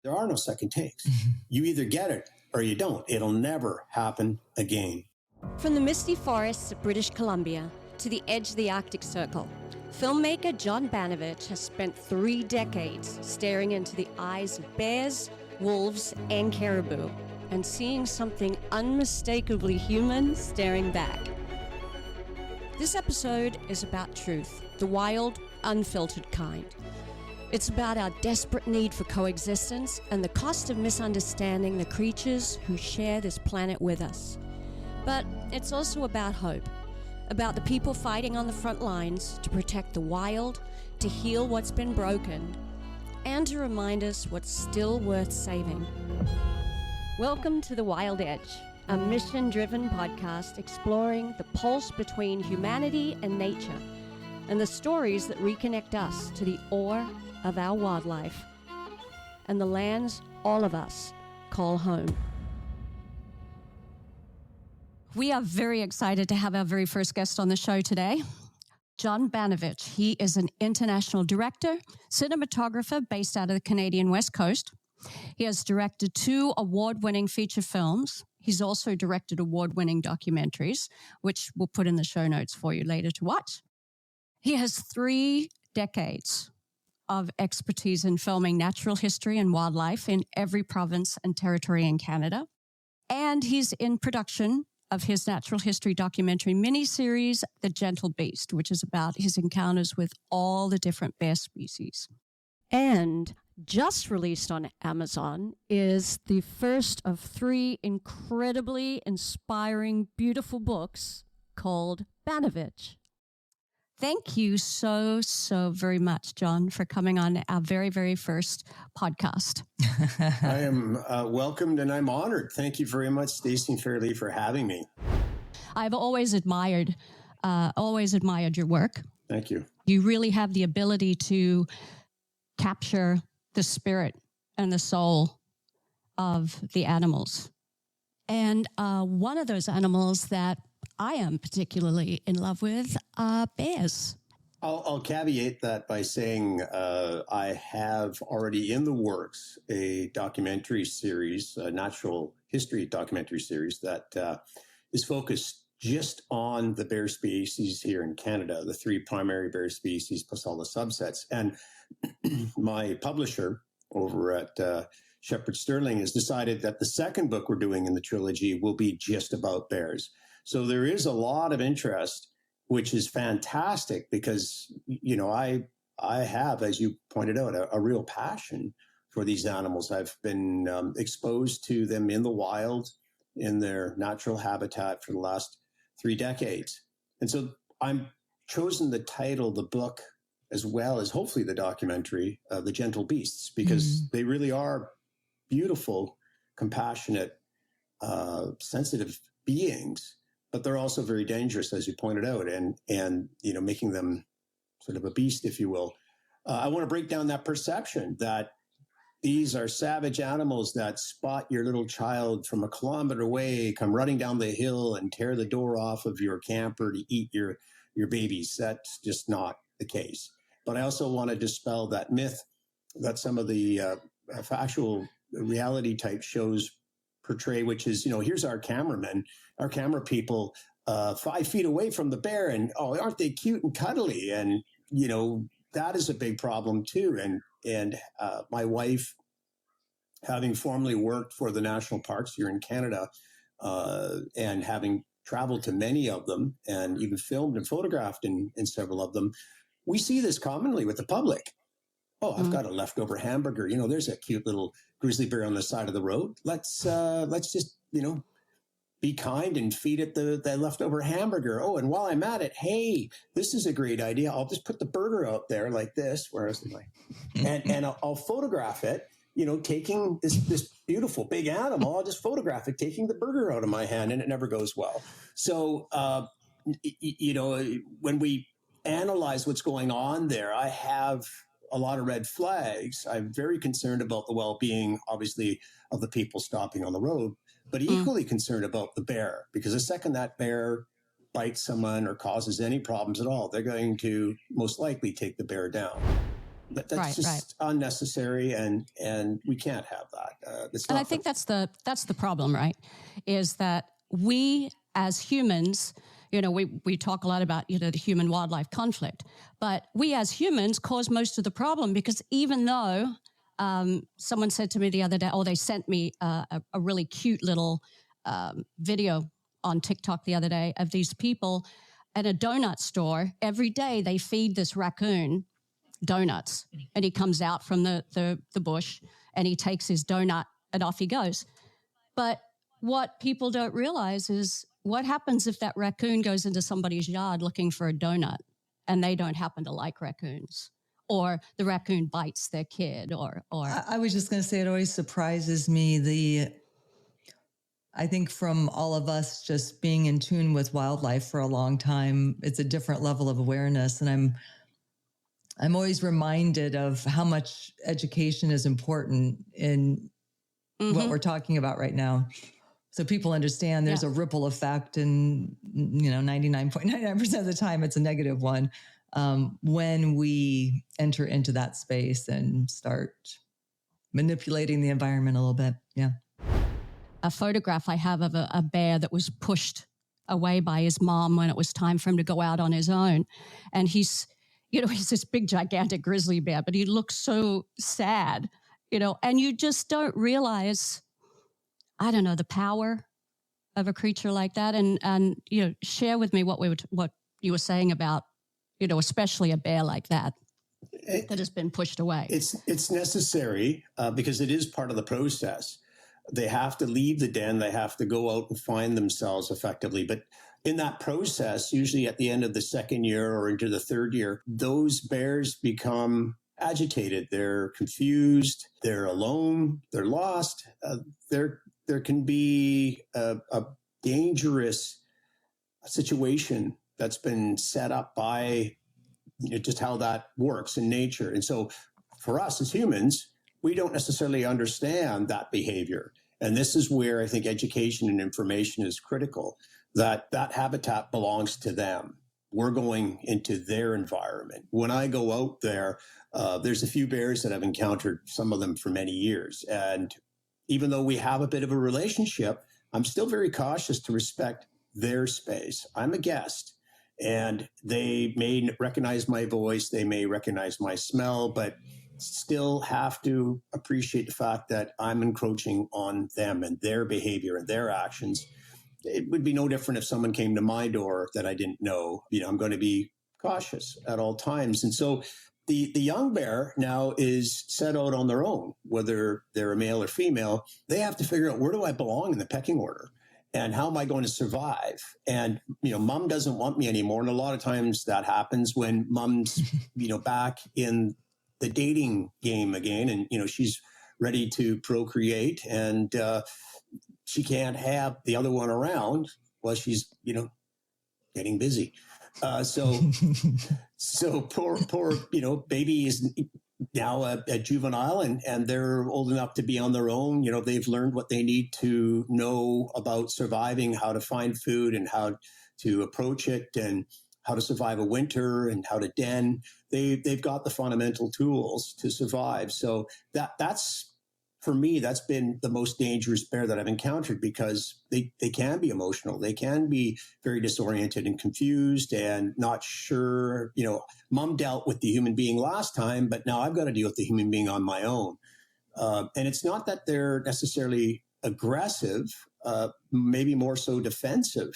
There are no second takes. You either get it or you don't. It'll never happen again. From the misty forests of British Columbia to the edge of the Arctic Circle, filmmaker John Banovich has spent 3 decades staring into the eyes of bears, wolves, and caribou, and seeing something unmistakably human staring back. This episode is about truth, the wild, unfiltered kind. It's about our desperate need for coexistence and the cost of misunderstanding the creatures who share this planet with us. But it's also about hope, about the people fighting on the front lines to protect the wild, to heal what's been broken, and to remind us what's still worth saving. Welcome to The Wild Edge, a mission-driven podcast exploring the pulse between humanity and nature, and the stories that reconnect us to the awe of our wildlife and the lands all of us call home. We are very excited to have our very first guest on the show today, John Banovich. He is an international director, cinematographer based out of the Canadian West Coast. He has directed 2 award-winning feature films. He's also directed award-winning documentaries, which we'll put in the show notes for you later to watch. He has 3 decades of expertise in filming natural history and wildlife in every province and territory in Canada. And he's in production of his natural history documentary miniseries, The Gentle Beast, which is about his encounters with all the different bear species. And just released on Amazon is the first of 3 incredibly inspiring, beautiful books called Banovich. Thank you so very much, John, for coming on our very, very first podcast. I am welcomed and I'm honored. Thank you very much, Stacy and Fairlie, for having me. I've always admired your work. Thank you. You really have the ability to capture the spirit and the soul of the animals. And one of those animals that I am particularly in love with bears. I'll caveat that by saying I have already in the works a documentary series, a natural history documentary series that is focused just on the bear species here in Canada, the 3 primary bear species plus all the subsets. And my publisher over at Shepherd Sterling has decided that the second book we're doing in the trilogy will be just about bears. So there is a lot of interest, which is fantastic because, you know, I have, as you pointed out, a real passion for these animals. I've been exposed to them in the wild, in their natural habitat for the last 3 decades. And so I'm chosen the title, the book, as well as hopefully the documentary, The Gentle Beasts, because they really are beautiful, compassionate, sensitive beings. But they're also very dangerous, as you pointed out, and you know, making them sort of a beast, if you will. I want to break down that perception that these are savage animals that spot your little child from a kilometer away, come running down the hill and tear the door off of your camper to eat your babies. That's just not the case. But I also want to dispel that myth that some of the factual reality type shows portray, which is, you know, here's our cameramen, our camera people 5 feet away from the bear, and oh, aren't they cute and cuddly? And, you know, that is a big problem too. And my wife, having formerly worked for the national parks here in Canada, and having traveled to many of them and even filmed and photographed in several of them, we see this commonly with the public. Oh, I've got a leftover hamburger. You know, there's a cute little grizzly bear on the side of the road. Let's just, you know, be kind and feed it the leftover hamburger. Oh, and while I'm at it, hey, this is a great idea. I'll just put the burger out there like this. Where is it? And I'll photograph it, you know, taking this beautiful big animal. I'll just photograph it, taking the burger out of my hand, and it never goes well. So, you know, when we analyze what's going on there, I have a lot of red flags. I'm very concerned about the well-being, obviously, of the people stopping on the road, but equally concerned about the bear, because the second that bear bites someone or causes any problems at all, they're going to most likely take the bear down. That's just unnecessary, and we can't have that. And I think that's the problem, right? Is that we as humans, we talk a lot about, the human wildlife conflict, but we as humans cause most of the problem, because even though someone said to me the other day, they sent me a really cute little video on TikTok the other day of these people at a donut store. Every day they feed this raccoon donuts, and he comes out from the bush and he takes his donut and off he goes. But what people don't realize is what happens if that raccoon goes into somebody's yard looking for a donut and they don't happen to like raccoons, or the raccoon bites their kid, or I was just going to say, it always surprises me, I think from all of us just being in tune with wildlife for a long time, it's a different level of awareness. And I'm always reminded of how much education is important in what we're talking about right now. So people understand there's a ripple effect, and 99.99% of the time it's a negative one when we enter into that space and start manipulating the environment a little bit. Yeah. A photograph I have of a bear that was pushed away by his mom when it was time for him to go out on his own. And he's this big, gigantic grizzly bear, but he looks so sad, and you just don't realize, I don't know, the power of a creature like that. And share with me what you were saying about, especially a bear like that has been pushed away. It's necessary because it is part of the process. They have to leave the den. They have to go out and find themselves effectively. But in that process, usually at the end of the second year or into the third year, those bears become agitated. They're confused. They're alone. They're lost. There can be a dangerous situation that's been set up by just how that works in nature. And so for us as humans, we don't necessarily understand that behavior. And this is where I think education and information is critical, that habitat belongs to them. We're going into their environment. When I go out there, there's a few bears that I've encountered, some of them for many years. And even though we have a bit of a relationship, I'm still very cautious to respect their space. I'm a guest, and they may recognize my voice. They may recognize my smell, but still have to appreciate the fact that I'm encroaching on them and their behavior and their actions. It would be no different if someone came to my door that I didn't know. I'm going to be cautious at all times. And so the young bear now is set out on their own, whether they're a male or female. They have to figure out, where do I belong in the pecking order? And how am I going to survive? And, mom doesn't want me anymore. And a lot of times that happens when mom's, back in the dating game again, and she's ready to procreate, and she can't have the other one around while she's getting busy. So poor baby is now a juvenile, and they're old enough to be on their own. They've learned what they need to know about surviving, how to find food and how to approach it, and how to survive a winter and how to den. They've got the fundamental tools to survive. So that's, for me, that's been the most dangerous bear that I've encountered, because they can be emotional. They can be very disoriented and confused and not sure. Mom dealt with the human being last time, but now I've got to deal with the human being on my own. And it's not that they're necessarily aggressive, maybe more so defensive.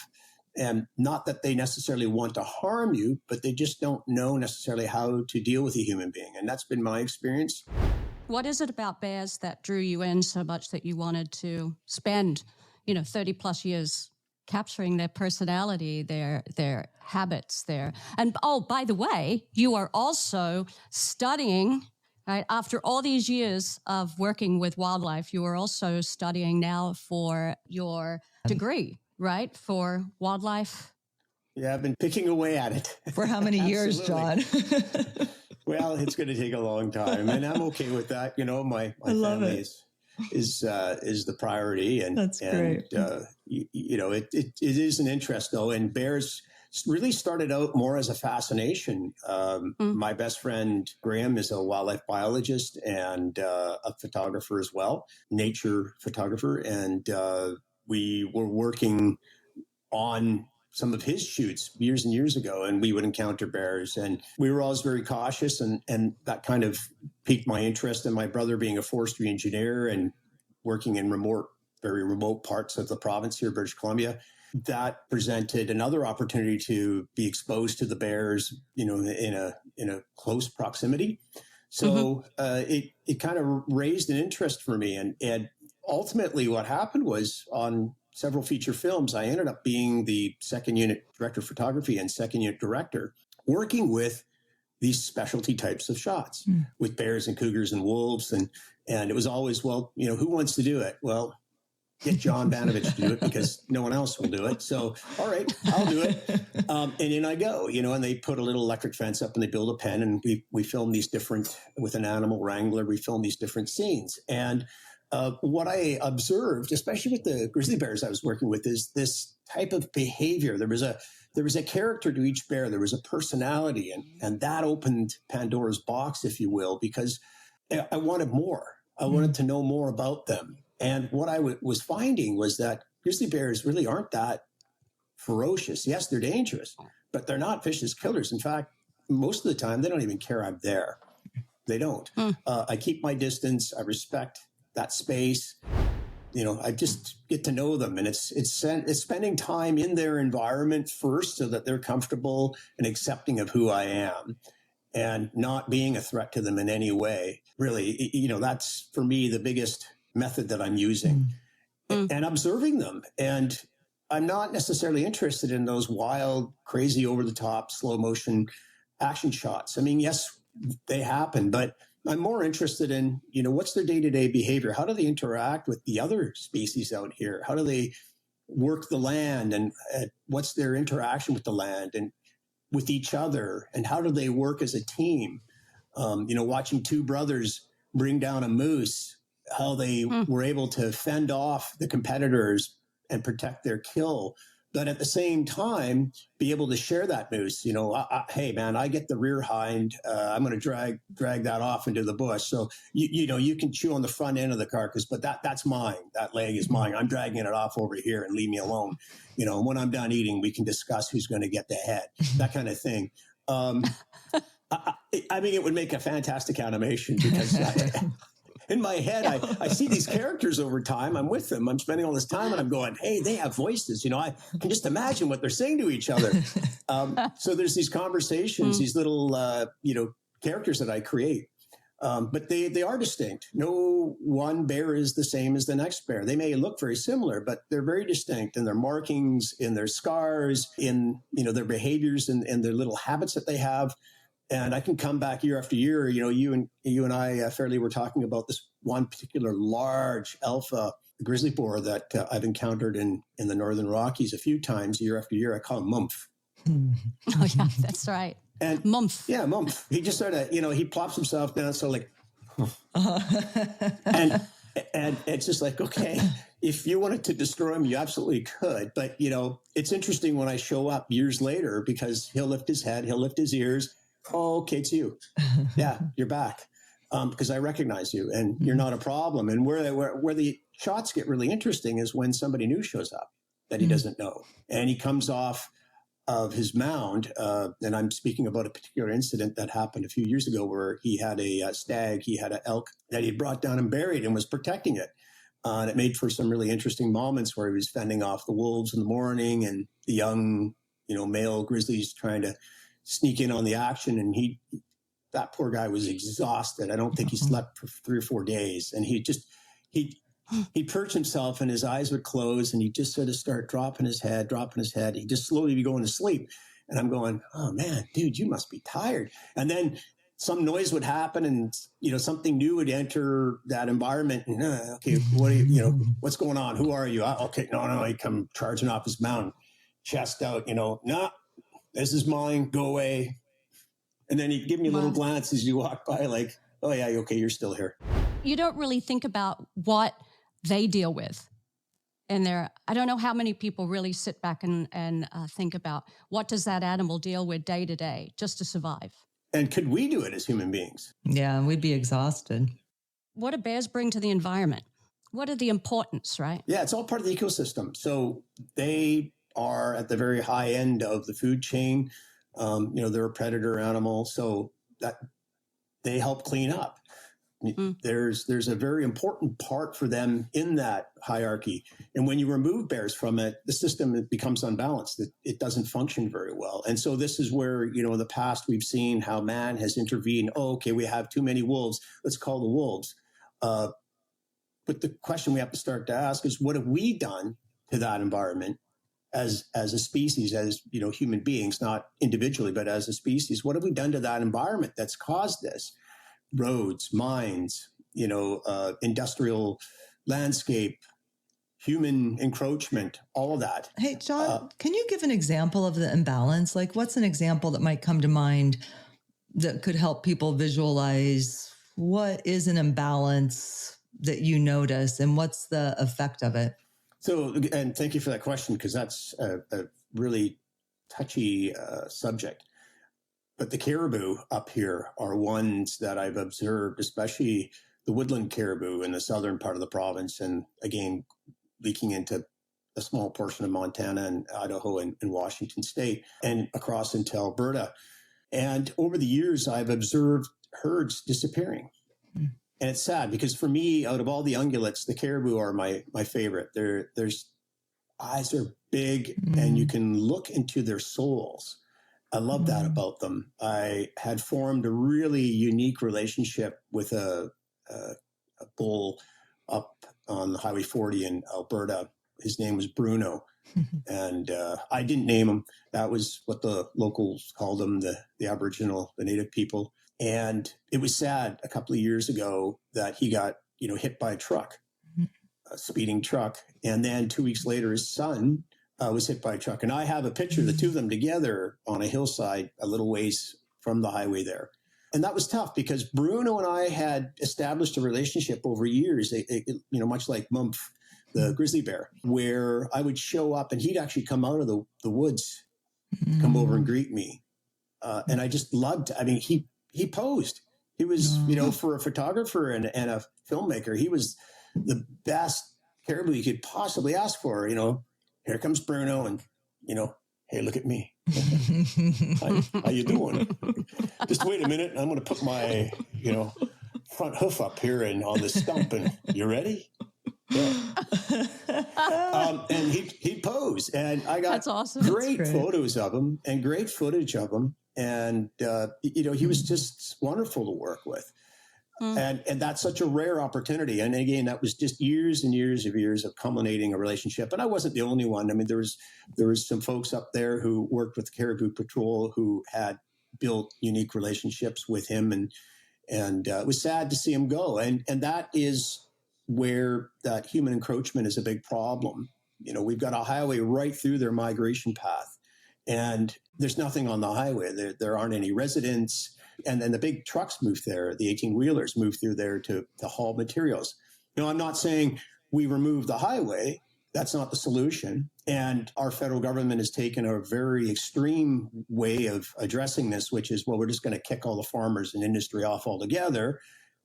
And not that they necessarily want to harm you, but they just don't know necessarily how to deal with a human being. And that's been my experience. What is it about bears that drew you in so much that you wanted to spend, 30 plus years capturing their personality, their habits, and by the way, you are also studying, right? After all these years of working with wildlife, you are also studying now for your degree, right? For wildlife. Yeah, I've been picking away at it. For how many years, John? Well, it's going to take a long time, and I'm okay with that. My family is the priority, and that's great. It is an interest though, and bears really started out more as a fascination. My best friend, Graham, is a wildlife biologist and a photographer as well, nature photographer. And we were working on some of his shoots years and years ago, and we would encounter bears, and we were always very cautious, and that kind of piqued my interest. And my brother being a forestry engineer and working in very remote parts of the province here, British Columbia, that presented another opportunity to be exposed to the bears, in a close proximity. So it kind of raised an interest for me, and ultimately what happened was on several feature films, I ended up being the second unit director of photography and second unit director, working with these specialty types of shots with bears and cougars and wolves. And it was always, who wants to do it? Well, get John Banovich to do it because no one else will do it. So, all right, I'll do it. And in I go, and they put a little electric fence up and they build a pen, and we film these different, with an animal wrangler, we film these different scenes. And what I observed, especially with the grizzly bears I was working with, is this type of behavior. There was a character to each bear. There was a personality, and that opened Pandora's box, if you will, because I wanted more. I wanted to know more about them. And what I was finding was that grizzly bears really aren't that ferocious. Yes, they're dangerous, but they're not vicious killers. In fact, most of the time, they don't even care I'm there. They don't. I keep my distance. I respect that space. I just get to know them, and it's spending time in their environment first so that they're comfortable and accepting of who I am and not being a threat to them in any way. Really, that's for me the biggest method that I'm using and observing them. And I'm not necessarily interested in those wild, crazy, over the top, slow motion action shots. I mean, yes, they happen, but I'm more interested in, what's their day-to-day behavior? How do they interact with the other species out here? How do they work the land? And what's their interaction with the land and with each other? And how do they work as a team? Watching two brothers bring down a moose, how they were able to fend off the competitors and protect their kill, but at the same time, be able to share that moose. Hey, man, I get the rear hind. I'm going to drag that off into the bush. So, you can chew on the front end of the carcass, but that's mine. That leg is mine. I'm dragging it off over here and leave me alone. And when I'm done eating, we can discuss who's going to get the head, that kind of thing. I mean, it would make a fantastic animation because in my head, I see these characters over time. I'm with them. I'm spending all this time and I'm going, hey, they have voices. I can just imagine what they're saying to each other. So there's these conversations, these little, characters that I create. But they are distinct. No one bear is the same as the next bear. They may look very similar, but they're very distinct in their markings, in their scars, in, their behaviors and their little habits that they have. And I can come back year after year. You and I, Fairlie, were talking about this one particular large alpha grizzly boar that I've encountered in the Northern Rockies a few times year after year. I call him Mumf. Oh, yeah, that's right. And Mumf. Yeah, Mumf. He just sort of, he plops himself down. So like, and it's just like, okay, if you wanted to destroy him, you absolutely could. But, it's interesting when I show up years later because he'll lift his head, he'll lift his ears. Oh, okay, it's you. Yeah, you're back because I recognize you and you're not a problem. And where the shots get really interesting is when somebody new shows up that he doesn't know. And he comes off of his mound. And I'm speaking about a particular incident that happened a few years ago where he had a stag, he had an elk that he brought down and buried and was protecting it. And it made for some really interesting moments where he was fending off the wolves in the morning and the young, male grizzlies trying to sneak in on the action. And that poor guy was exhausted. I don't think he slept for 3 or 4 days. And he'd perch himself and his eyes would close and he'd just sort of start dropping his head. He'd just slowly be going to sleep. And I'm going, oh man, dude, you must be tired. And then some noise would happen and, something new would enter that environment. And, okay, what's going on? Who are you? Okay, no, he'd come charging off his mount, chest out, nah. This is mine, go away. And then he'd give me a little glance as you walk by like, oh yeah, okay, you're still here. You don't really think about what they deal with. And I don't know how many people really sit back and think about what does that animal deal with day to day just to survive. And could we do it as human beings? Yeah, we'd be exhausted. What do bears bring to the environment? What are the importance, right? Yeah, it's all part of the ecosystem. So they are at the very high end of the food chain. They're a predator animal, so that they help clean up. There's a very important part for them in that hierarchy. And when you remove bears from it, the system becomes unbalanced. It doesn't function very well. And so this is where, in the past, we've seen how man has intervened. Oh, okay, we have too many wolves. Let's call the wolves. But the question we have to start to ask is, what have we done to that environment as a species, as human beings, not individually, but as a species? What have we done to that environment that's caused this? Roads, mines, industrial landscape, human encroachment, all of that. Hey, John, can you give an example of the imbalance? Like, what's an example that might come to mind that could help people visualize what is an imbalance that you notice and what's the effect of it? So, and thank you for that question, because that's a really touchy subject. But the caribou up here are ones that I've observed, especially the woodland caribou in the southern part of the province, and again, leaking into a small portion of Montana and Idaho and Washington State, and across into Alberta. And over the years, I've observed herds disappearing. And it's sad because for me, out of all the ungulates, the caribou are my favorite. Their eyes are big, and you can look into their souls. I love that about them. I had formed a really unique relationship with a bull up on Highway 40 in Alberta. His name was Bruno. And I didn't name him. That was what the locals called him, the Aboriginal, the native people. And it was sad a couple of years ago that he got, hit by a truck, a speeding truck. And then 2 weeks later, his son was hit by a truck. And I have a picture of the two of them together on a hillside a little ways from the highway there. And that was tough because Bruno and I had established a relationship over years, much like Mumf, the grizzly bear, where I would show up and he'd actually come out of the woods, come over and greet me. And I just loved, he posed. He was, for a photographer and a filmmaker, he was the best caribou you could possibly ask for. Here comes Bruno, and hey, look at me. How you doing? Just wait a minute. I'm going to put my front hoof up here and on the stump, and you ready? Yeah. And he posed, and I got That's awesome. great photos of him and great footage of him, and he was just wonderful to work with. And that's such a rare opportunity. And again, that was just years and years of culminating a relationship. And I wasn't the only one. There was some folks up there who worked with Caribou Patrol who had built unique relationships with him. And it was sad to see him go. And that is where that human encroachment is a big problem. We've got a highway right through their migration path, and there's nothing on the highway. There aren't any residents. And then the big trucks move there. The 18-wheelers move through there to haul materials. I'm not saying we remove the highway. That's not the solution. And our federal government has taken a very extreme way of addressing this, which is, well, we're just going to kick all the farmers and industry off altogether,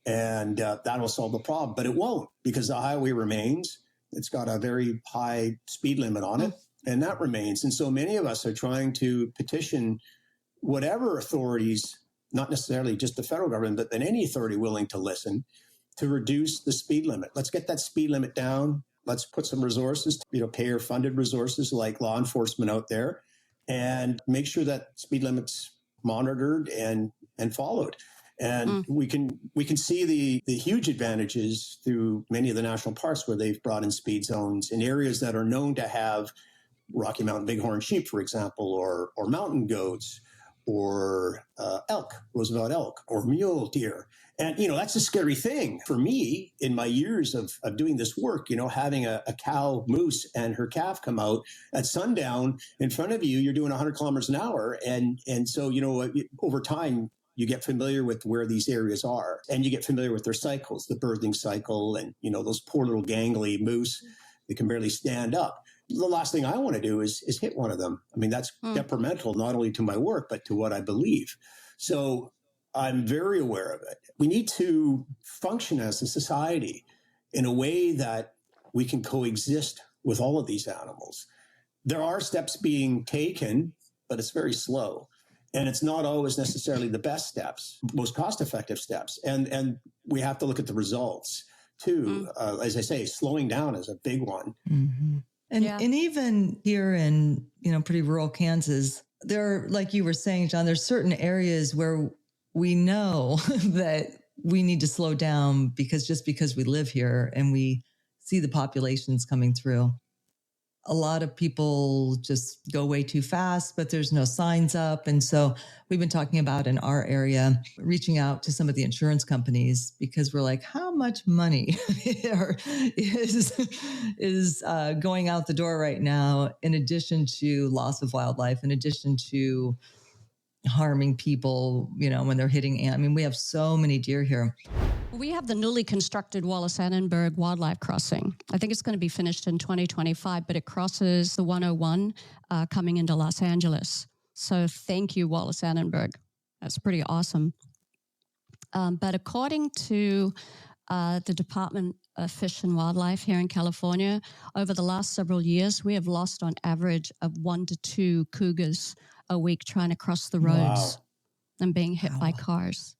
and that'll solve the problem. But it won't, because the highway remains. It's got a very high speed limit on it, and that remains. And so many of us are trying to petition whatever authorities, not necessarily just the federal government, but then any authority willing to listen, to reduce the speed limit. Let's get that speed limit down. Let's put some resources, payer-funded resources like law enforcement out there, and make sure that speed limit's monitored and followed. And we can see the huge advantages through many of the national parks where they've brought in speed zones in areas that are known to have Rocky Mountain bighorn sheep, for example, or mountain goats, or elk, Roosevelt elk, or mule deer. And, that's a scary thing for me in my years of doing this work, having a cow moose and her calf come out at sundown in front of you. You're doing 100 kilometers an hour. And so, over time, you get familiar with where these areas are, and you get familiar with their cycles, the birthing cycle, and, those poor little gangly moose, They can barely stand up. The last thing I want to do is hit one of them. I mean, that's detrimental not only to my work, but to what I believe. So I'm very aware of it. We need to function as a society in a way that we can coexist with all of these animals. There are steps being taken, but it's very slow. And it's not always necessarily the best steps, most cost-effective steps. And we have to look at the results too. As I say, slowing down is a big one. Mm-hmm. And even here in, pretty rural Kansas, there, like you were saying, John, there's certain areas where we know that we need to slow down because we live here and we see the populations coming through. A lot of people just go way too fast, but there's no signs up. And so we've been talking about in our area, reaching out to some of the insurance companies because we're like, how much money is going out the door right now, in addition to loss of wildlife, in addition to harming people, when they're hitting. I mean, we have so many deer here. We have the newly constructed Wallace-Annenberg Wildlife Crossing. I think it's going to be finished in 2025, but it crosses the 101 coming into Los Angeles. So thank you, Wallace-Annenberg. That's pretty awesome. But according to the Department of Fish and Wildlife here in California, over the last several years, we have lost on average of 1 to 2 cougars a week trying to cross the roads and being hit by cars.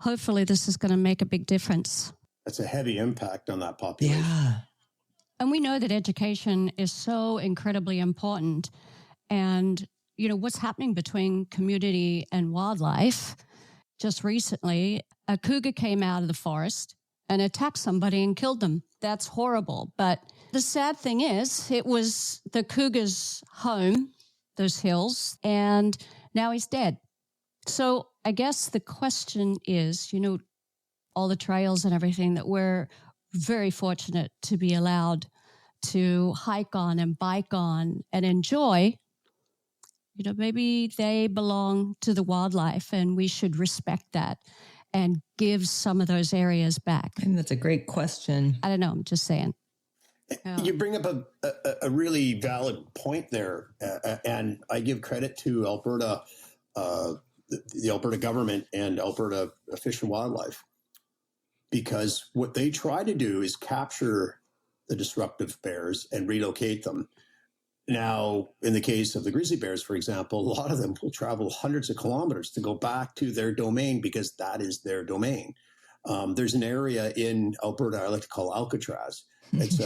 Hopefully this is going to make a big difference. That's a heavy impact on that population. Yeah. And we know that education is so incredibly important. And, what's happening between community and wildlife. Just recently, a cougar came out of the forest and attacked somebody and killed them. That's horrible. But the sad thing is, it was the cougar's home, those hills, and now he's dead. So I guess the question is, all the trails and everything that we're very fortunate to be allowed to hike on and bike on and enjoy, maybe they belong to the wildlife and we should respect that and give some of those areas back. I think that's a great question. I don't know. I'm just saying. You bring up a really valid point there. And I give credit to Alberta, the Alberta government and Alberta Fish and Wildlife, because what they try to do is capture the disruptive bears and relocate them. Now, in the case of the grizzly bears, for example, a lot of them will travel hundreds of kilometers to go back to their domain because that is their domain. There's an area in Alberta I like to call Alcatraz. It's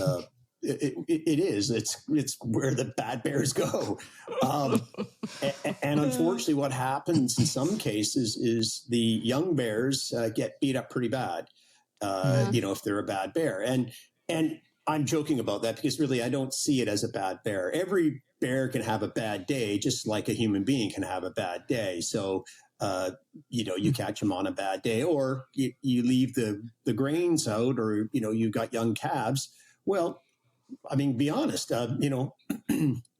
it's where the bad bears go. And unfortunately, what happens in some cases is the young bears get beat up pretty bad, if they're a bad bear. And I'm joking about that because really I don't see it as a bad bear. Every bear can have a bad day, just like a human being can have a bad day. So, you catch them on a bad day, or you leave the grains out, or, you've got young calves. Well, I mean, be honest,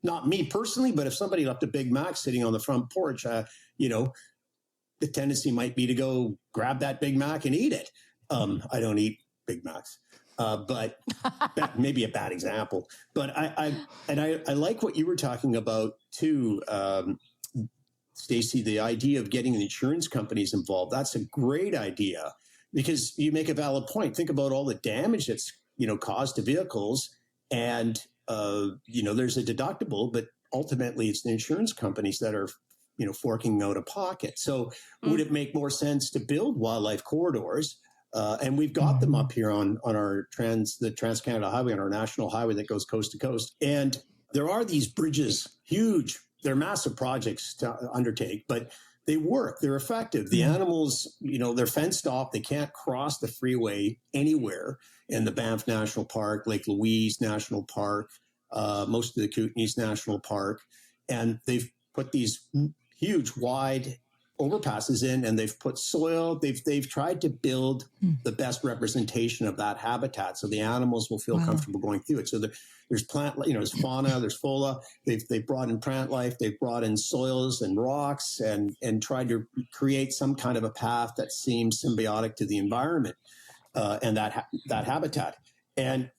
not me personally, but if somebody left a Big Mac sitting on the front porch, the tendency might be to go grab that Big Mac and eat it. I don't eat Big Macs. But that may be a bad example. But I like what you were talking about too, Stacy, the idea of getting the insurance companies involved. That's a great idea because you make a valid point. Think about all the damage that's, caused to vehicles, and, there's a deductible, but ultimately it's the insurance companies that are, forking out of pocket. So would it make more sense to build wildlife corridors? And we've got them up here on the Trans-Canada Highway, on our national highway that goes coast to coast. And there are these bridges, huge, they're massive projects to undertake, but they work, they're effective. The animals, they're fenced off. They can't cross the freeway anywhere in the Banff National Park, Lake Louise National Park, most of the Kootenays National Park. And they've put these huge, wide overpasses in, and they've put soil. They've tried to build the best representation of that habitat, so the animals will feel comfortable going through it. So there's plant, there's fauna, there's flora. They've brought in plant life. They've brought in soils and rocks, and tried to create some kind of a path that seems symbiotic to the environment and that habitat. And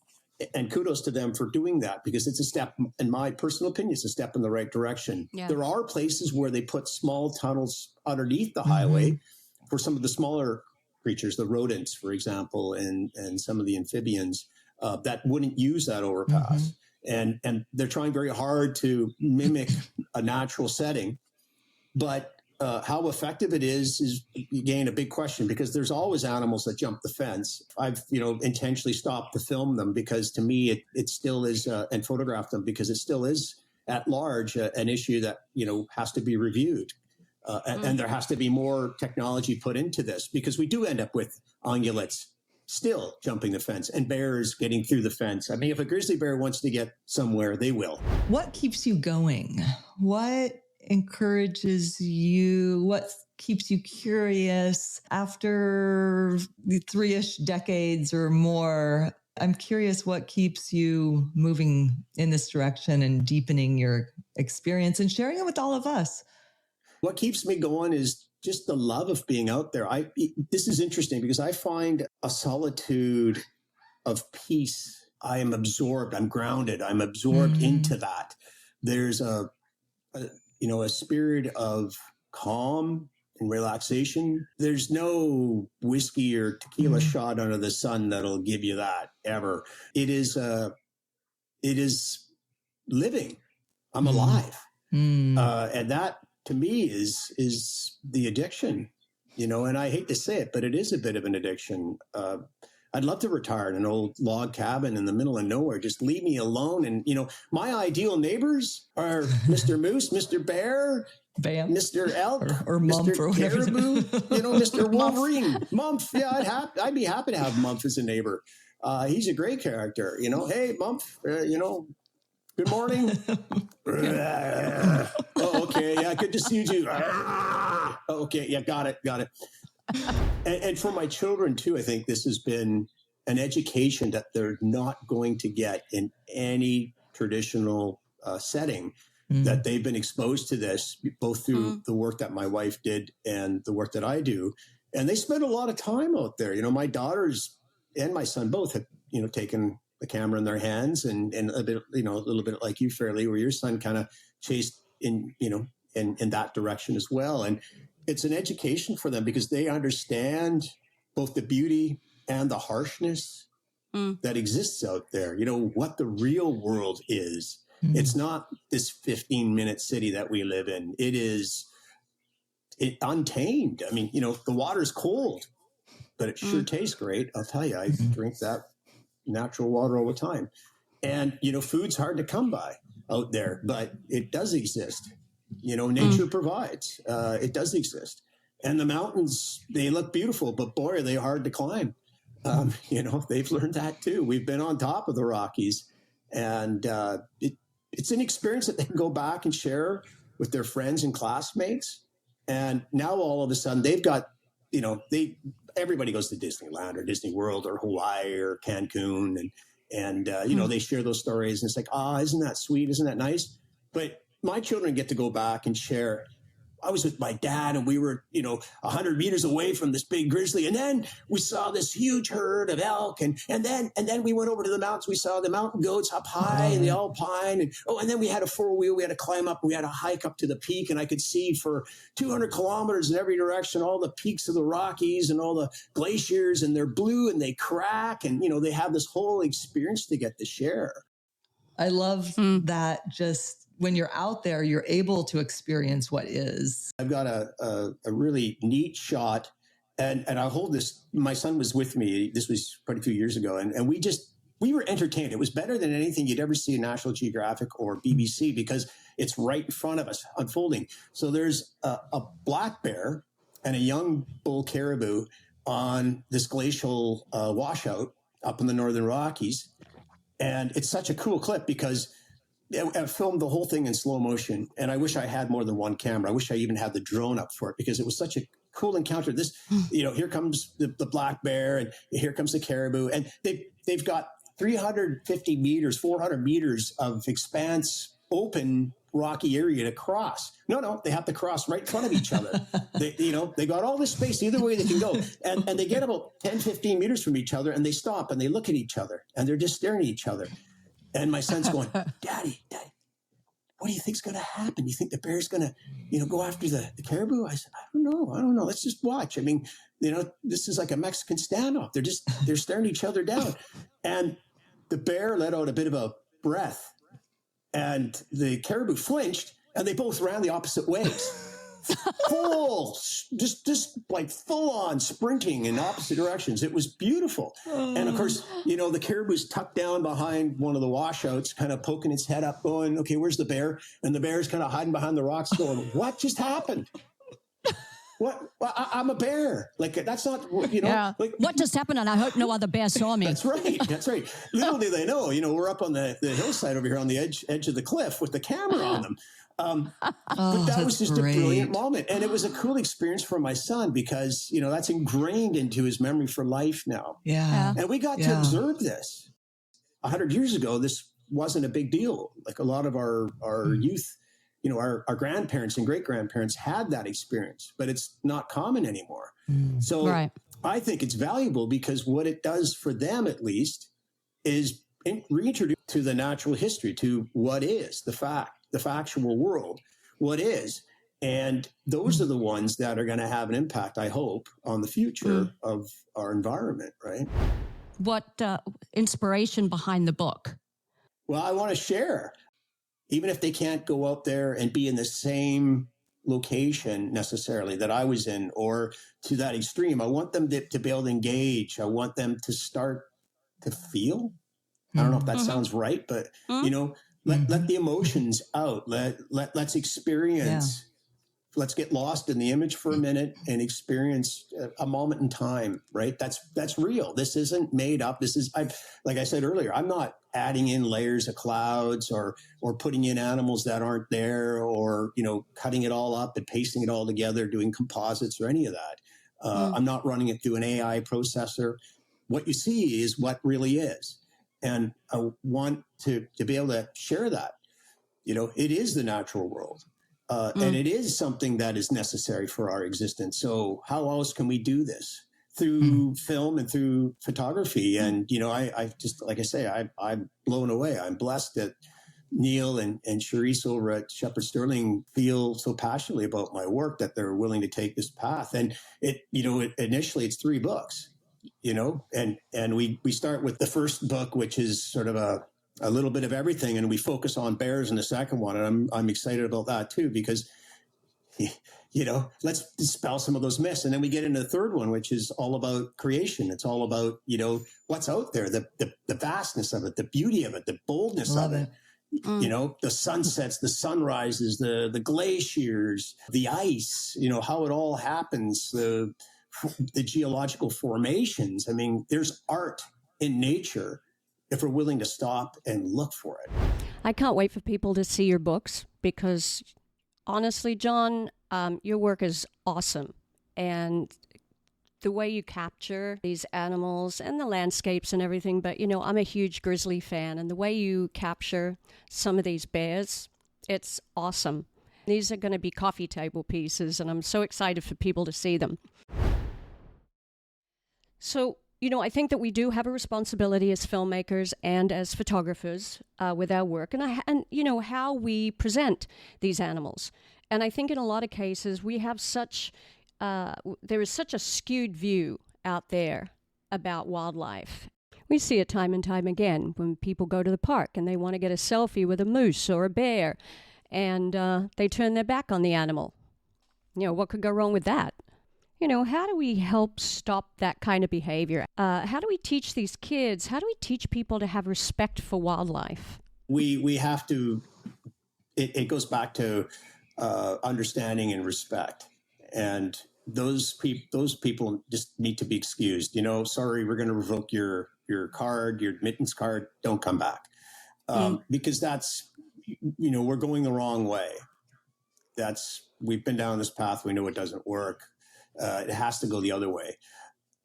And kudos to them for doing that, because it's a step, in my personal opinion, it's a step in the right direction. Yeah. There are places where they put small tunnels underneath the highway for some of the smaller creatures, the rodents, for example, and some of the amphibians that wouldn't use that overpass. And they're trying very hard to mimic a natural setting. But how effective it is, again, a big question, because there's always animals that jump the fence. I've, intentionally stopped to film them because to me, it still is, and photograph them because it still is at large an issue that, has to be reviewed. And there has to be more technology put into this, because we do end up with ungulates still jumping the fence and bears getting through the fence. I mean, if a grizzly bear wants to get somewhere, they will. What keeps you going? What encourages you? What keeps you curious after the 3-ish decades or more? I'm curious what keeps you moving in this direction and deepening your experience and sharing it with all of us. What keeps me going is just the love of being out there. This is interesting because I find a solitude of peace. I am absorbed. I'm grounded. I'm absorbed into that. There's a spirit of calm and relaxation. There's no whiskey or tequila shot under the sun that'll give you that ever. It is living. I'm alive. And that to me is the addiction, and I hate to say it, but it is a bit of an addiction. I'd love to retire in an old log cabin in the middle of nowhere. Just leave me alone. And, my ideal neighbors are Mr. Moose, Mr. Bear, Bam. Mr. Elk, or Mumf, Mr. Caribou, Mr. Wolverine. Mumf, yeah, I'd be happy to have Mumf as a neighbor. He's a great character, hey, Mumf, good morning. Oh, okay. Yeah, good to see you too. Okay, yeah, got it. And for my children too, I think this has been an education that they're not going to get in any traditional setting, that they've been exposed to this, both through the work that my wife did and the work that I do. And they spend a lot of time out there. My daughters and my son both have, taken the camera in their hands and a bit, a little bit like you, Fairlie, where your son kind of chased in that direction as well. And it's an education for them because they understand both the beauty and the harshness that exists out there. What the real world is. It's not this 15-minute city that we live in. It is untamed. I mean, the water's cold, but it sure tastes great. I'll tell you, I drink that natural water all the time. And, food's hard to come by out there, but it does exist. Nature provides. It does exist. And the mountains, they look beautiful, but boy, are they hard to climb. They've learned that too. We've been on top of the Rockies, and it's an experience that they can go back and share with their friends and classmates. And now all of a sudden they've got, everybody goes to Disneyland or Disney World or Hawaii or Cancun, and they share those stories, and it's like, isn't that sweet? Isn't that nice? But my children get to go back and share. I was with my dad and we were, 100 meters away from this big grizzly. And then we saw this huge herd of elk. And then we went over to the mountains. We saw the mountain goats up high in the alpine. And then we had a 4-wheel. We had to climb up. We had to hike up to the peak. And I could see for 200 kilometers in every direction, all the peaks of the Rockies and all the glaciers. And they're blue and they crack. And, they have this whole experience to get to share. I love that just when you're out there, you're able to experience what is. I've got a really neat shot, and I hold this. My son was with me. This was quite a few years ago, and we were entertained. It was better than anything you'd ever see in National Geographic or BBC because it's right in front of us unfolding. So there's a black bear and a young bull caribou on this glacial washout up in the Northern Rockies, and it's such a cool clip because I filmed the whole thing in slow motion, and I wish I had more than one camera. I wish I even had the drone up for it because it was such a cool encounter. This, here comes the black bear, and here comes the caribou, and they've got 350 meters, 400 meters of expanse open rocky area to cross. No, they have to cross right in front of each other. They got all this space either way they can go. And they get about 10, 15 meters from each other and they stop and they look at each other and they're just staring at each other. And my son's going, Daddy, what do you think's going to happen? Do you think the bear's going to, go after the caribou? I said, I don't know. Let's just watch. I mean, this is like a Mexican standoff. They're staring each other down. And the bear let out a bit of a breath and the caribou flinched and they both ran the opposite ways. Just like full on sprinting in opposite directions. It was beautiful. And of course, the caribou's tucked down behind one of the washouts, kind of poking its head up going, okay, where's the bear? And the bear's kind of hiding behind the rocks going, what just happened? What? I'm a bear. Like, that's not, Yeah. Like, what just happened? And I hope no other bear saw me. That's right. Little do they know, we're up on the hillside over here on the edge of the cliff with the camera on them. But that was just great. a brilliant moment. And it was a cool experience for my son because, that's ingrained into his memory for life now. Yeah. And we got to observe this. 100 years ago, this wasn't a big deal. Like a lot of our youth, our grandparents and great-grandparents had that experience, but it's not common anymore. So right. I think it's valuable because what it does for them, at least, is reintroduce to the natural history, to what is the factual world, what is. And those are the ones that are going to have an impact, I hope, on the future of our environment, right? What inspiration behind the book? Well, I want to share. Even if they can't go out there and be in the same location necessarily that I was in or to that extreme, I want them to be able to engage. I want them to start to feel. I don't know if that sounds right, but, let the emotions out. Let's experience. Yeah. Let's get lost in the image for a minute and experience a moment in time, right? That's real. This isn't made up. Like I said earlier, I'm not adding in layers of clouds or putting in animals that aren't there or, cutting it all up and pasting it all together, doing composites or any of that. I'm not running it through an AI processor. What you see is what really is. And I want to be able to share that. It is the natural world. And it is something that is necessary for our existence. So how else can we do this? Through film and through photography. And, I just, like I say, I'm blown away. I'm blessed that Neil and Charisse over at Shepherd Sterling feel so passionately about my work that they're willing to take this path. And initially it's 3 books. And we start with the first book, which is sort of a little bit of everything. And we focus on bears in the second one. And I'm excited about that too, because, let's dispel some of those myths. And then we get into the third one, which is all about creation. It's all about, what's out there, the vastness of it, the beauty of it, the boldness of it. The sunsets, the sunrises, the glaciers, the ice, how it all happens, the geological formations. I mean, there's art in nature if we're willing to stop and look for it. I can't wait for people to see your books because honestly, John, your work is awesome. And the way you capture these animals and the landscapes and everything, but I'm a huge Grizzly fan, and the way you capture some of these bears, it's awesome. These are going to be coffee table pieces, and I'm so excited for people to see them. So, I think that we do have a responsibility as filmmakers and as photographers with our work and how we present these animals. And I think in a lot of cases we have there is such a skewed view out there about wildlife. We see it time and time again when people go to the park and they want to get a selfie with a moose or a bear and they turn their back on the animal. What could go wrong with that? How do we help stop that kind of behavior? How do we teach these kids? How do we teach people to have respect for wildlife? We have to, it goes back to understanding and respect. And those people just need to be excused. Sorry, we're going to revoke your card, your admittance card. Don't come back. Because that's, we're going the wrong way. We've been down this path. We know it doesn't work. It has to go the other way.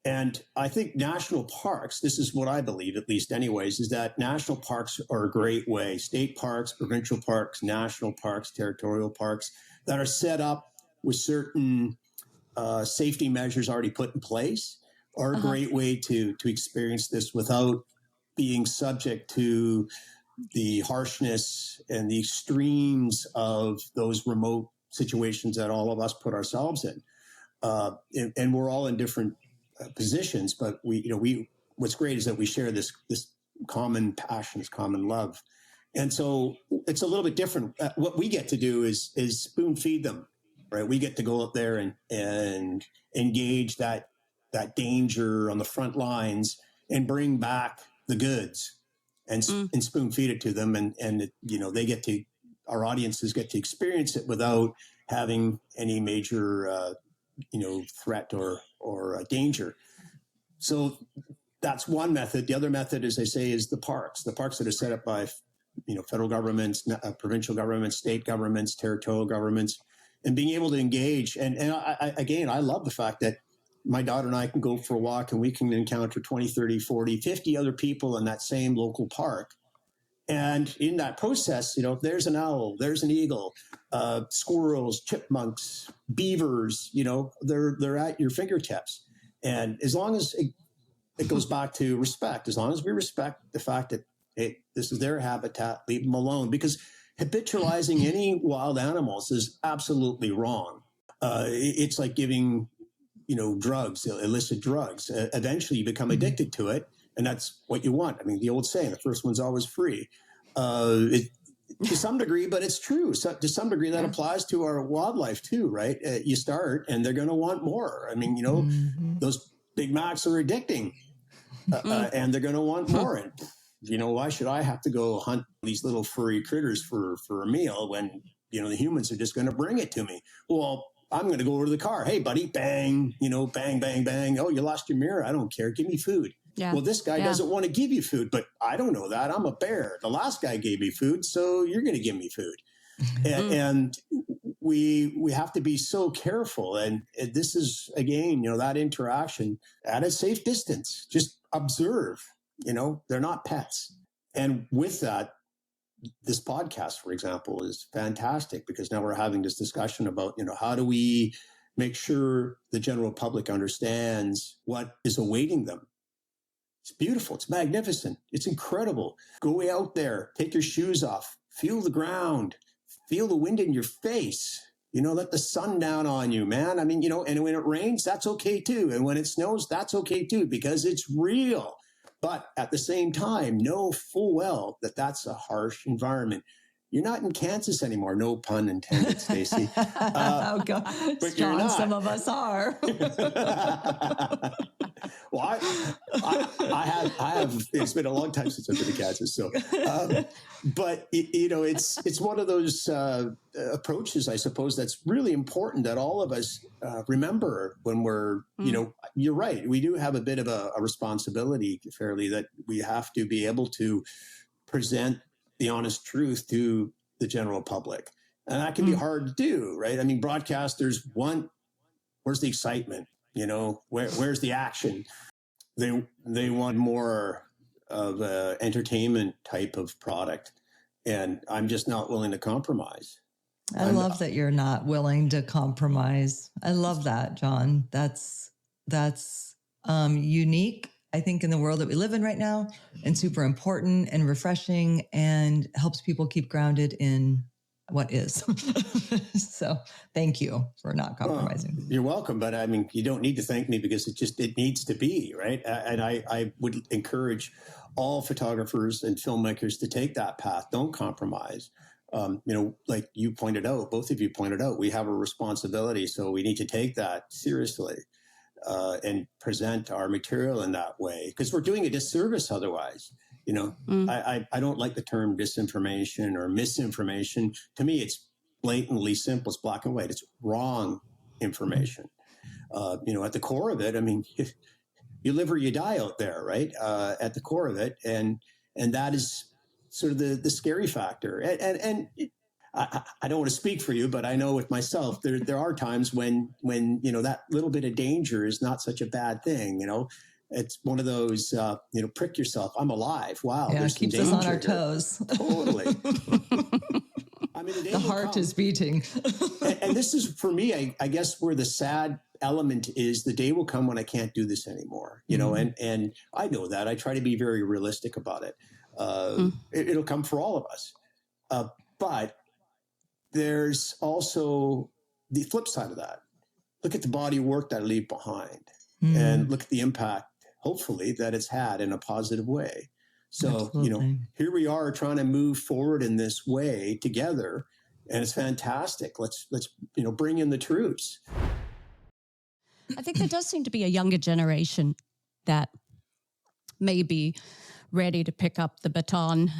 And I think national parks, this is what I believe, at least anyways, is that national parks are a great way. State parks, provincial parks, national parks, territorial parks that are set up with certain safety measures already put in place are a great way to experience this without being subject to the harshness and the extremes of those remote situations that all of us put ourselves in. And we're all in different positions, but what's great is that we share this common passion, this common love. And so it's a little bit different. What we get to do is spoon feed them, right? We get to go out there and engage that danger on the front lines and bring back the goods and spoon feed it to them. And they get to, our audiences get to experience it without having any major, threat or danger. So that's one method. The other method, as I say, is the parks that are set up by, federal governments, provincial governments, state governments, territorial governments, and being able to engage. And I love the fact that my daughter and I can go for a walk and we can encounter 20, 30, 40, 50 other people in that same local park. And in that process, if there's an owl, there's an eagle, squirrels, chipmunks, beavers, they're at your fingertips. And as long as it goes back to respect, as long as we respect the fact that, hey, this is their habitat, leave them alone, because habitualizing any wild animals is absolutely wrong. It's like giving, drugs, illicit drugs. Eventually you become addicted to it. And that's what you want. I mean, the old saying, the first one's always free. To some degree, but it's true. So to some degree, that applies to our wildlife too, right? You start and they're going to want more. I mean, those Big Macs are addicting and they're going to want more. And, why should I have to go hunt these little furry critters for a meal when, the humans are just going to bring it to me? Well, I'm going to go over to the car. Hey, buddy, bang, bang, bang, bang. Oh, you lost your mirror. I don't care. Give me food. Yeah. Well, this guy doesn't want to give you food, but I don't know that. I'm a bear. The last guy gave me food, so you're going to give me food. And we have to be so careful. And this is, again, that interaction at a safe distance. Just observe, they're not pets. And with that, this podcast, for example, is fantastic because now we're having this discussion about, how do we make sure the general public understands what is awaiting them. It's beautiful. It's magnificent. It's incredible. Go out there, take your shoes off, feel the ground, feel the wind in your face, let the sun down on you, man. I mean, and when it rains, that's okay too. And when it snows, that's okay too, because it's real. But at the same time, know full well that that's a harsh environment. You're not in Kansas anymore. No pun intended, Stacy. Oh, God. But John, you're not. some of us are. Well, I have. It's been a long time since I've been to Kansas. So, but it's one of those approaches, I suppose, that's really important that all of us remember when we're. You're right. We do have a bit of a responsibility, Fairlie, that we have to be able to present the honest truth to the general public. And that can be hard to do, right? I mean, broadcasters want, where's the excitement? Where's the action? They want more of an entertainment type of product. And I'm just not willing to compromise. I love that you're not willing to compromise. I love that, John. That's unique, I think, in the world that we live in right now, and super important and refreshing, and helps people keep grounded in what is. So thank you for not compromising. You're welcome. But I mean, you don't need to thank me because it needs to be, right? And I would encourage all photographers and filmmakers to take that path. Don't compromise. Like you pointed out, both of you pointed out, we have a responsibility. So we need to take that seriously. And present our material in that way, because we're doing a disservice otherwise. I don't like the term disinformation or misinformation. To me, it's blatantly simple. It's black and white. It's wrong information. At the core of it, I mean, you live or you die out there, right? At the core of it. And that is sort of the scary factor. And I don't want to speak for you, but I know with myself, there are times when, that little bit of danger is not such a bad thing. It's one of those, prick yourself. I'm alive. Wow. Yeah, there's it keeps some us on danger our here. toes. Totally. I mean, the heart is beating. and this is, for me, I guess where the sad element is, the day will come when I can't do this anymore, and I know that. I try to be very realistic about it. It'll come for all of us. But there's also the flip side of that. Look at the body of work that I leave behind and look at the impact, hopefully, that it's had in a positive way. So, Absolutely. Here we are trying to move forward in this way together, and it's fantastic. Let's bring in the troops. I think there does seem to be a younger generation that may be ready to pick up the baton,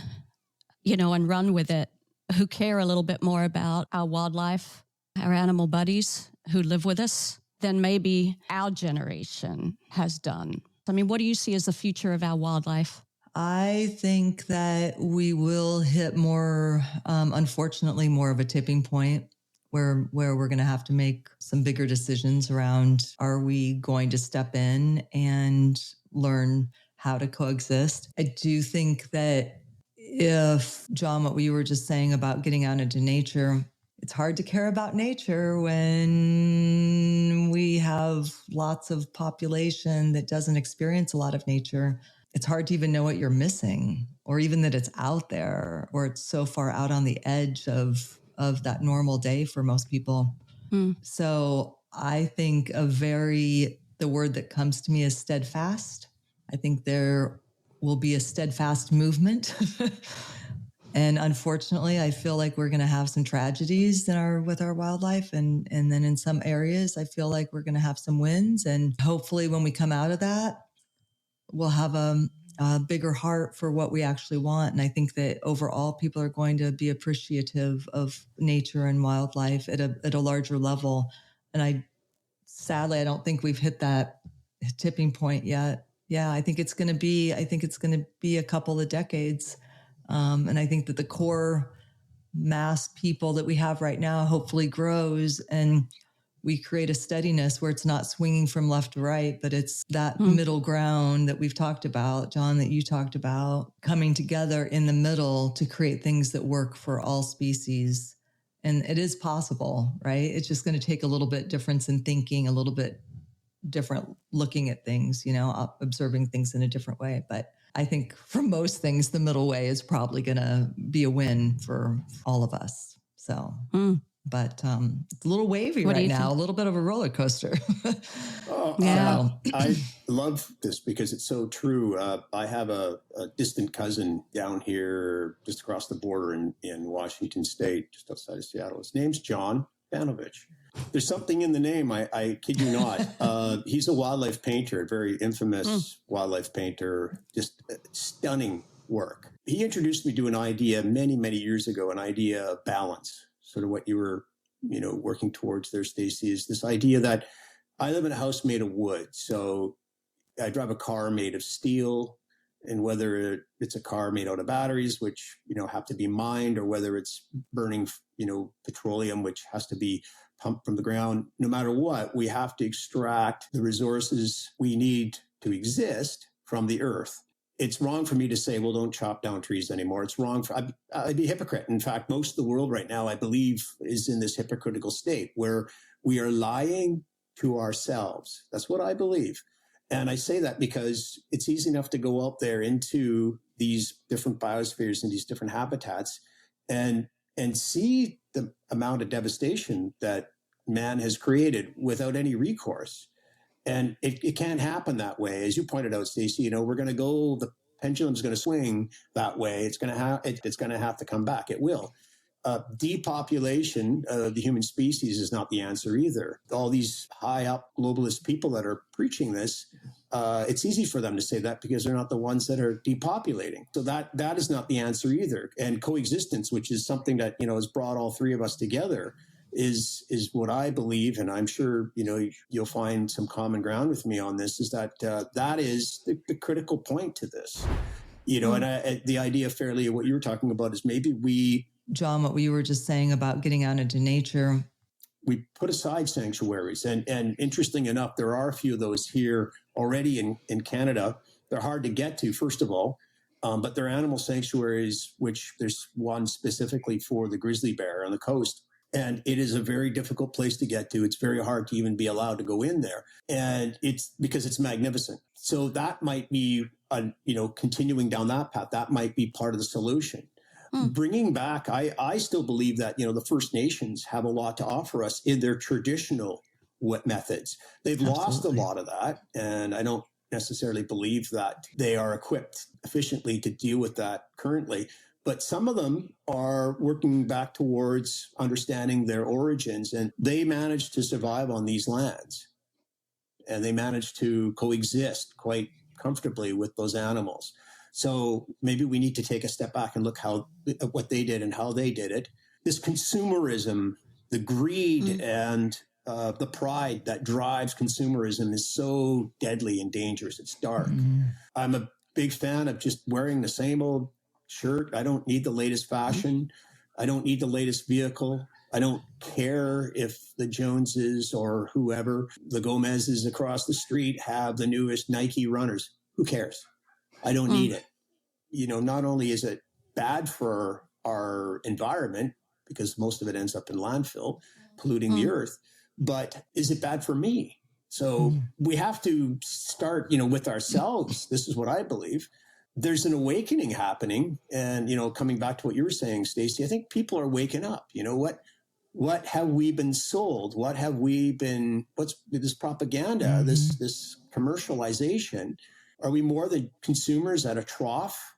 and run with it, who care a little bit more about our wildlife, our animal buddies who live with us than maybe our generation has done. I mean, what do you see as the future of our wildlife? I think that we will hit more, unfortunately, more of a tipping point where we're going to have to make some bigger decisions around, are we going to step in and learn how to coexist? I do think that if, John, what we were just saying about getting out into nature, it's hard to care about nature when we have lots of population that doesn't experience a lot of nature. It's hard to even know what you're missing, or even that it's out there, or it's so far out on the edge of that normal day for most people. So I think the word that comes to me is steadfast. I think there will be a steadfast movement. And unfortunately, I feel like we're going to have some tragedies with our wildlife. And then in some areas, I feel like we're going to have some wins. And hopefully when we come out of that, we'll have a bigger heart for what we actually want. And I think that overall, people are going to be appreciative of nature and wildlife at a larger level. And sadly, I don't think we've hit that tipping point yet. Yeah, I think it's going to be a couple of decades. And I think that the core mass people that we have right now hopefully grows, and we create a steadiness where it's not swinging from left to right, but it's that middle ground that we've talked about, John, that you talked about, coming together in the middle to create things that work for all species. And it is possible, right? It's just going to take a little bit difference in thinking, a little bit different looking at things, observing things in a different way. But I think for most things, the middle way is probably going to be a win for all of us. So, but it's a little wavy right now, a little bit of a roller coaster. Yeah. I love this because it's so true. I have a distant cousin down here, just across the border in Washington State, just outside of Seattle. His name's John Banovich. There's something in the name, I kid you not. He's a wildlife painter, a very infamous wildlife painter, just stunning work. He introduced me to an idea many, many years ago, an idea of balance, sort of what you were, working towards there, Stacy, is this idea that I live in a house made of wood. So I drive a car made of steel, and whether it's a car made out of batteries, which, have to be mined, or whether it's burning, petroleum, which has to be pumped from the ground, no matter what, we have to extract the resources we need to exist from the earth. It's wrong for me to say, well, don't chop down trees anymore. It's wrong. I'd be a hypocrite. In fact, most of the world right now, I believe, is in this hypocritical state where we are lying to ourselves. That's what I believe. And I say that because it's easy enough to go out there into these different biospheres and these different habitats and see the amount of devastation that man has created without any recourse. And it can't happen that way. As you pointed out, Stacy, we're going to go, the pendulum's going to swing that way. It's going to have to come back. It will. Depopulation of the human species is not the answer either. All these high up globalist people that are preaching this, it's easy for them to say that because they're not the ones that are depopulating. So that is not the answer either. And coexistence, which is something that, has brought all three of us together, is what I believe, and I'm sure, you'll find some common ground with me on this, is that that is the critical point to this. And the idea, Fairlie, what you were talking about is maybe we John, what you were just saying about getting out into nature. We put aside sanctuaries, and interesting enough, there are a few of those here already in Canada. They're hard to get to, first of all, but they're animal sanctuaries, which there's one specifically for the grizzly bear on the coast. And it is a very difficult place to get to. It's very hard to even be allowed to go in there. And it's because it's magnificent. So that might be, continuing down that path. That might be part of the solution. Bringing back, I still believe that, the First Nations have a lot to offer us in their traditional methods. They've lost a lot of that. And I don't necessarily believe that they are equipped efficiently to deal with that currently. But some of them are working back towards understanding their origins, and they managed to survive on these lands. And they managed to coexist quite comfortably with those animals. So maybe we need to take a step back and look at what they did and how they did it. This consumerism, the greed and the pride that drives consumerism is so deadly and dangerous. It's dark. I'm a big fan of just wearing the same old shirt. I don't need the latest fashion. I don't need the latest vehicle. I don't care if the Joneses or whoever, the Gomez's across the street have the newest Nike runners. Who cares? I don't need it. Not only is it bad for our environment, because most of it ends up in landfill, polluting the earth, but is it bad for me? So we have to start, with ourselves. This is what I believe. There's an awakening happening. And, coming back to what you were saying, Stacy, I think people are waking up. What have we been sold? What's this propaganda, this commercialization? Are we more than consumers at a trough,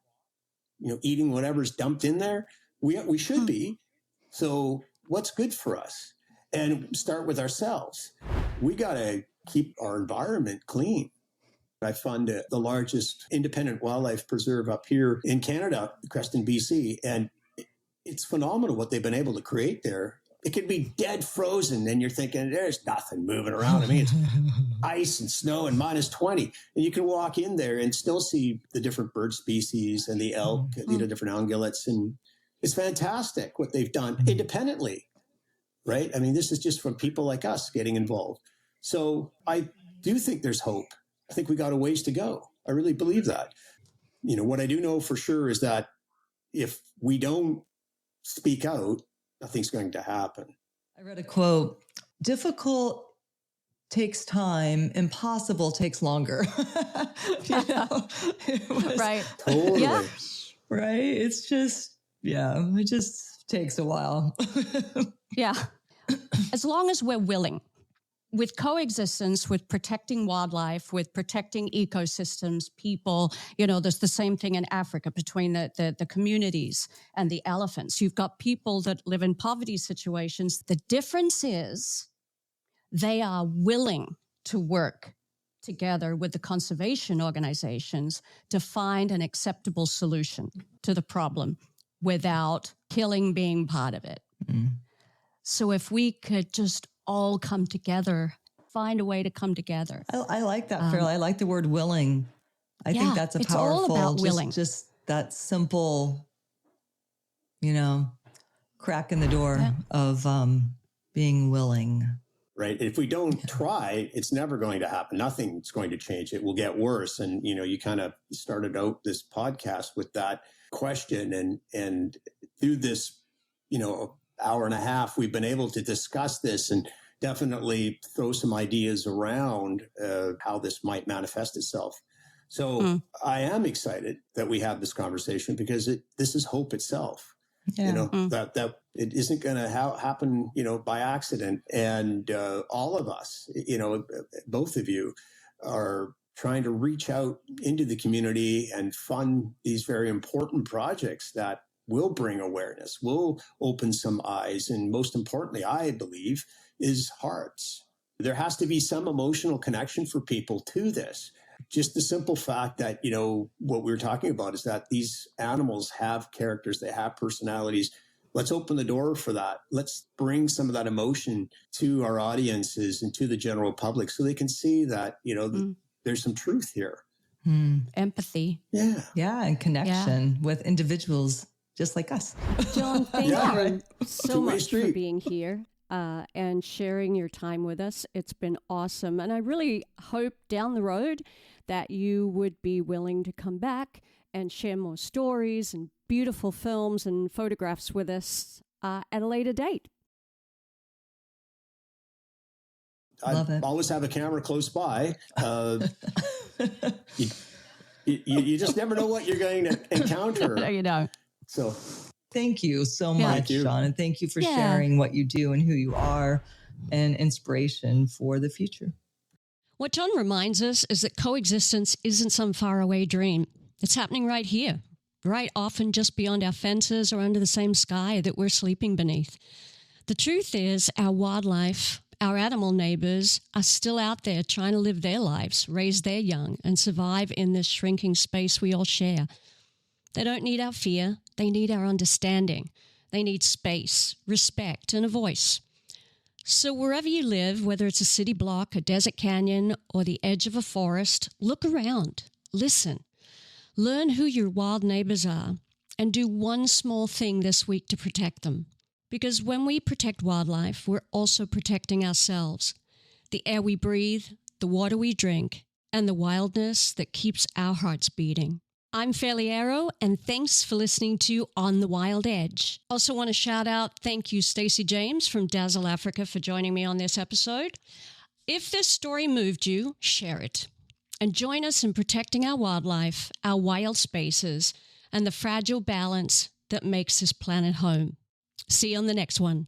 eating whatever's dumped in there? We should be. So what's good for us? And start with ourselves. We got to keep our environment clean. I fund the largest independent wildlife preserve up here in Canada, Creston, BC, and it's phenomenal what they've been able to create there. It could be dead frozen, and you're thinking, there's nothing moving around. I mean, it's ice and snow and minus 20. And you can walk in there and still see the different bird species and the elk, different ungulates. And it's fantastic what they've done independently, right? I mean, this is just from people like us getting involved. So I do think there's hope. I think we got a ways to go. I really believe that. What I do know for sure is that if we don't speak out, nothing's going to happen. I read a quote, difficult takes time, impossible takes longer. Right. Totally. Yeah. Right. It's just, it just takes a while. Yeah. As long as we're willing. With coexistence, with protecting wildlife, with protecting ecosystems, people, there's the same thing in Africa between the communities and the elephants. You've got people that live in poverty situations. The difference is they are willing to work together with the conservation organizations to find an acceptable solution to the problem without killing being part of it. So if we could just all come together, find a way to come together. I like that, Fairlie. I like the word willing. I think that's a powerful, all about willing. Just that simple, crack in the door of being willing. Right. If we don't try, it's never going to happen. Nothing's going to change. It will get worse. And, you kind of started out this podcast with that question. And through this, hour and a half, we've been able to discuss this and definitely throw some ideas around how this might manifest itself. So I am excited that we have this conversation because this is hope itself. That it isn't going to happen, by accident. And all of us, both of you are trying to reach out into the community and fund these very important projects that will bring awareness, will open some eyes. And most importantly, I believe, is hearts. There has to be some emotional connection for people to this. Just the simple fact that, what we were talking about is that these animals have characters, they have personalities. Let's open the door for that. Let's bring some of that emotion to our audiences and to the general public so they can see that, there's some truth here. Empathy. Yeah. And connection with individuals just like us. John, thank you so Two-way much street. for being here and sharing your time with us. It's been awesome. And I really hope down the road that you would be willing to come back and share more stories and beautiful films and photographs with us at a later date. Love it. Always have a camera close by. You just never know what you're going to encounter. You know. So thank you so much, Sean. And thank you for sharing what you do and who you are and inspiration for the future. What John reminds us is that coexistence isn't some faraway dream. It's happening right here, right often just beyond our fences or under the same sky that we're sleeping beneath. The truth is our wildlife, our animal neighbors are still out there trying to live their lives, raise their young, and survive in this shrinking space we all share. They don't need our fear. They need our understanding. They need space, respect, and a voice. So wherever you live, whether it's a city block, a desert canyon, or the edge of a forest, look around, listen, learn who your wild neighbors are, and do one small thing this week to protect them. Because when we protect wildlife, we're also protecting ourselves, the air we breathe, the water we drink, and the wildness that keeps our hearts beating. I'm Fairlie Arrow, and thanks for listening to On the Wild Edge. Also want to shout out, thank you, Stacy James from Dazzle Africa for joining me on this episode. If this story moved you, share it. And join us in protecting our wildlife, our wild spaces, and the fragile balance that makes this planet home. See you on the next one.